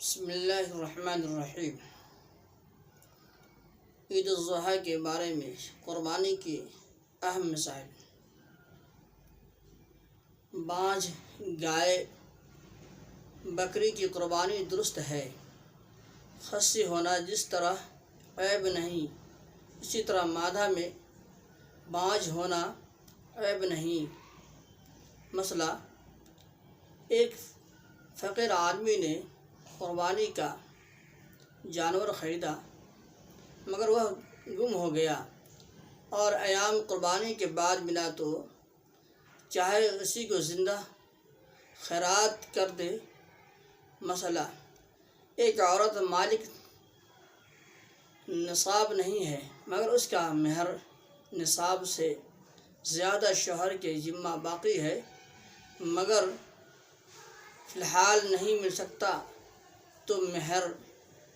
بسم اللہ الرحمن الرحیم۔ عید الاضحیٰ کے بارے میں قربانی کی اہم مسائل۔ بانجھ، گائے، بکری کی قربانی درست ہے۔ خصی ہونا جس طرح عیب نہیں، اسی طرح مادہ میں بانجھ ہونا عیب نہیں۔ مسئلہ: ایک فقیر آدمی نے قربانی کا جانور خریدا مگر وہ گم ہو گیا اور ایام قربانی کے بعد ملا تو چاہے اسی کو زندہ خیرات کر دے۔ مسئلہ: ایک عورت مالک نصاب نہیں ہے مگر اس کا مہر نصاب سے زیادہ شوہر کے ذمہ باقی ہے مگر فی الحال نہیں مل سکتا تو مہر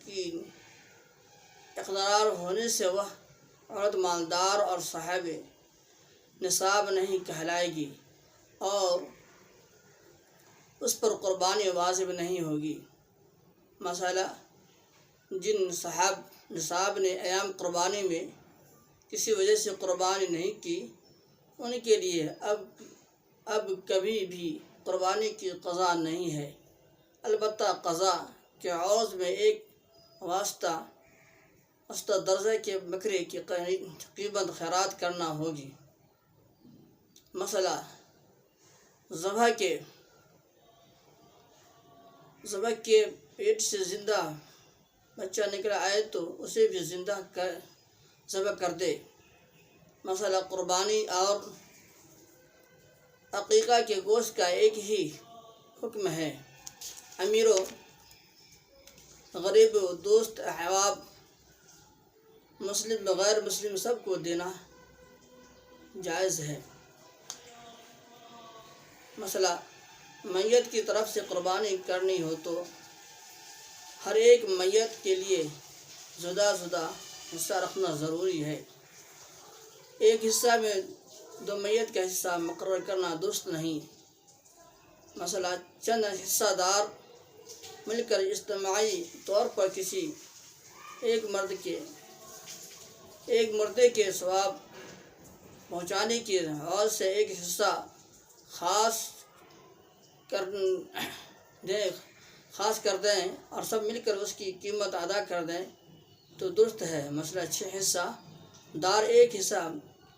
کی اقرار ہونے سے وہ عورت مالدار اور صاحب نصاب نہیں کہلائے گی اور اس پر قربانی واجب نہیں ہوگی۔ مسئلہ: جن صاحب نصاب نے ایام قربانی میں کسی وجہ سے قربانی نہیں کی ان کے لیے اب کبھی بھی قربانی کی قضا نہیں ہے، البتہ قضا کے عوض میں ایک وسطی درجے کے بکرے کی قیمت خیرات کرنا ہوگی۔ مسئلہ: ذبح کے پیٹ سے زندہ بچہ نکل آئے تو اسے بھی زندہ ذبح کر دے۔ مسئلہ: قربانی اور عقیقہ کے گوشت کا ایک ہی حکم ہے۔ امیر و غریب، دوست احباب، مسلم غیر مسلم سب کو دینا جائز ہے۔ مسئلہ: میت کی طرف سے قربانی کرنی ہو تو ہر ایک میت کے لیے جدا جدا حصہ رکھنا ضروری ہے، ایک حصہ میں دو میت کا حصہ مقرر کرنا درست نہیں۔ مسئلہ: چند حصہ دار مل کر اجتماعی طور پر کسی ایک مردے کے ثواب پہنچانے کی غرض سے ایک حصہ خاص کر دیں اور سب مل کر اس کی قیمت ادا کر دیں تو درست ہے۔ مسئلہ: 6 حصہ دار ایک حصہ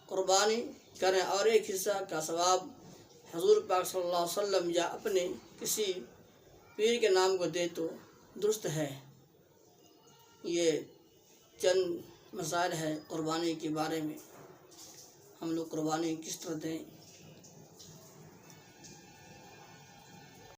قربانی کریں اور ایک حصہ کا ثواب حضور پاک صلی اللہ علیہ وسلم یا اپنے کسی پیر کے نام کو دے تو درست ہے۔ یہ چند مسائل ہیں قربانی کے بارے میں۔ ہم لوگ قربانی کس طرح دیں؟